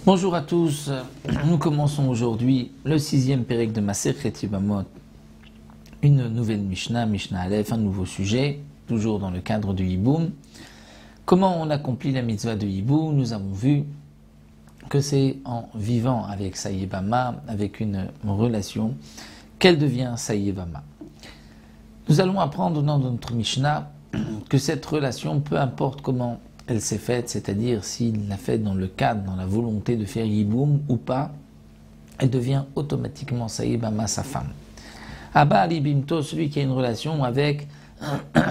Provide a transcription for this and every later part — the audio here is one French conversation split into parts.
Bonjour à tous, nous commençons aujourd'hui le 6e pérec de Masechet Yevamot, une nouvelle Mishnah, Mishnah Aleph, un nouveau sujet, toujours dans le cadre du Yiboum. Comment on accomplit la mitzvah de Yiboum? Nous avons vu que c'est en vivant avec sa Yevama, avec une relation, qu'elle devient sa Yevama. Nous allons apprendre dans notre Mishnah que cette relation, peu importe comment elle s'est faite, c'est-à-dire s'il l'a faite dans le cadre, dans la volonté de faire Yiboum ou pas, elle devient automatiquement sa Yevama, sa femme. Abba Ali Bimto, celui qui a une relation avec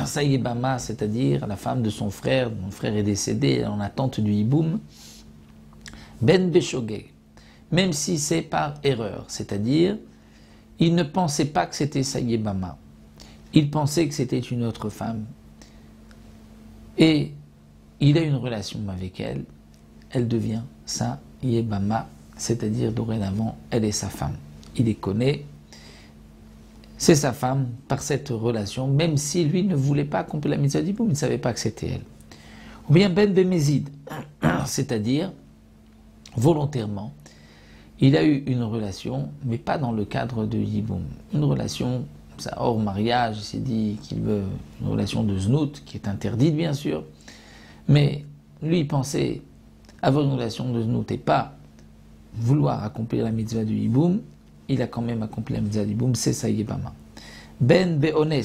sa Yevama, c'est-à-dire la femme de son frère, dont le frère est décédé en attente du Yiboum, Ben Beshogeg, même si c'est par erreur, c'est-à-dire il ne pensait pas que c'était sa Yevama, il pensait que c'était une autre femme, et il a une relation avec elle, elle devient sa Yevama, c'est-à-dire dorénavant, elle est sa femme. Il les connaît, c'est sa femme par cette relation, même si lui ne voulait pas accomplir la mitzvah d'Yiboum, il ne savait pas que c'était elle. Ou bien Ben Bemezid, c'est-à-dire volontairement, il a eu une relation, mais pas dans le cadre de Yiboum. Une relation, ça, hors mariage, il s'est dit qu'il veut une relation de znout, qui est interdite bien sûr, mais lui il pensait avoir une relation de znout et pas vouloir accomplir la mitzvah du Yiboum, il a quand même accompli la mitzvah du Yiboum, c'est sa Yevama. Ben Be'ones,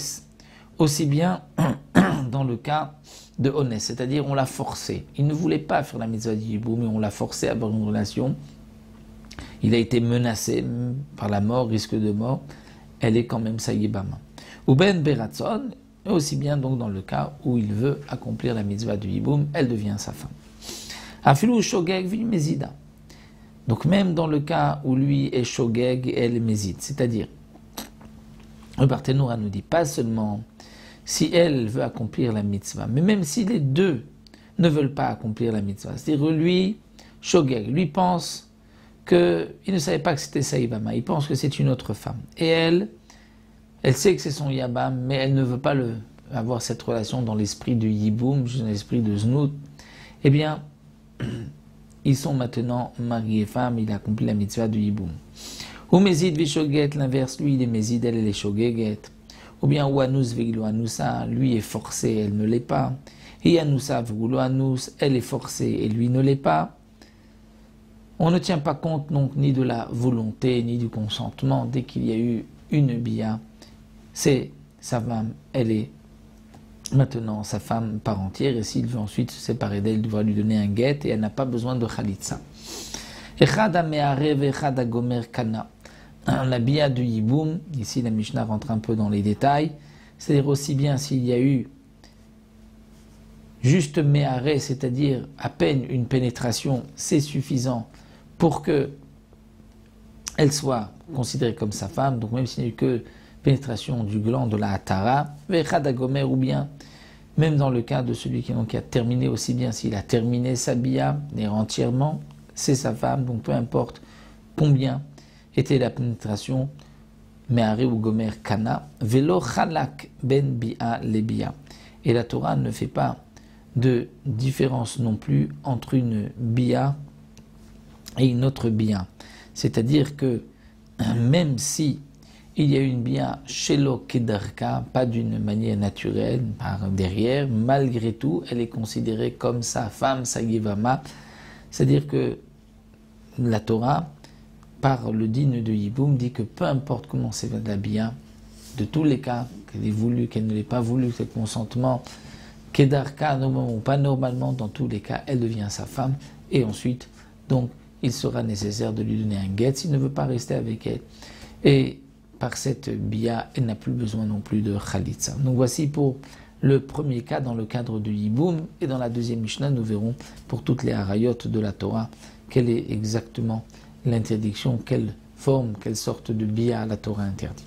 aussi bien dans le cas de Ones, c'est-à-dire on l'a forcé. Il ne voulait pas faire la mitzvah du Yiboum, mais on l'a forcé à avoir une relation. Il a été menacé par la mort, risque de mort, elle est quand même sa Yevama. Ou Ben Beratzon, aussi bien donc dans le cas où il veut accomplir la mitzvah du Yiboum, elle devient sa femme. Afilu Shogeg vi Mezida. Donc même dans le cas où lui est Shogeg et elle est Mezid, c'est-à-dire, le Barthénoura nous dit pas seulement si elle veut accomplir la mitzvah, mais même si les deux ne veulent pas accomplir la mitzvah. C'est-à-dire lui, Shogeg, lui pense qu'il ne savait pas que c'était sa Yevama, il pense que c'est une autre femme. Et elle sait que c'est son Yabam, mais elle ne veut pas avoir cette relation dans l'esprit du Yiboum, dans l'esprit de Znout. Eh bien, ils sont maintenant mari et femme, il a accompli la mitzvah du Yiboum. Ou Mezid Vishoget, l'inverse, lui il est Mezid, elle est Shogeget. Ou bien Ouanous Viglo Anoussa, lui est forcé, elle ne l'est pas. Et Anoussa Viglo Anous, elle est forcée et lui ne l'est pas. On ne tient pas compte donc ni de la volonté ni du consentement. Dès qu'il y a eu une bia, c'est sa femme, elle est maintenant sa femme par entière, et s'il veut ensuite se séparer d'elle, il devra lui donner un guet, et elle n'a pas besoin de khalitsa. Echada me'arev echada gomer kana. La bia du Yiboum, ici la Mishnah rentre un peu dans les détails, c'est-à-dire aussi bien s'il y a eu juste me'are, c'est-à-dire à peine une pénétration, c'est suffisant pour que elle soit considérée comme sa femme, donc même s'il n'y a eu que pénétration du gland de la Hatara, Vechadagomer, ou bien, même dans le cas de celui qui a terminé, aussi bien s'il a terminé sa bia, et entièrement, c'est sa femme, donc peu importe combien était la pénétration, Me'are ou Gomer Kana, Velo Chalak Ben Bia le Bia. Et la Torah ne fait pas de différence non plus entre une bia et une autre bia. C'est-à-dire que même si il y a une bia shelo kedarka, pas d'une manière naturelle, par derrière, malgré tout, elle est considérée comme sa femme, sa Yevama. C'est-à-dire que la Torah, par le digne de Yiboum, dit que peu importe comment c'est la bia, de tous les cas, qu'elle ait voulu, qu'elle ne l'ait pas voulu, c'est consentement, kedarka, normalement ou pas normalement, dans tous les cas, elle devient sa femme, et ensuite, donc, il sera nécessaire de lui donner un guet s'il ne veut pas rester avec elle. Et par cette bia, elle n'a plus besoin non plus de khalitsa. Donc voici pour le premier cas dans le cadre du Yiboum, et dans la deuxième Mishnah, nous verrons pour toutes les harayot de la Torah, quelle est exactement l'interdiction, quelle forme, quelle sorte de bia la Torah interdit.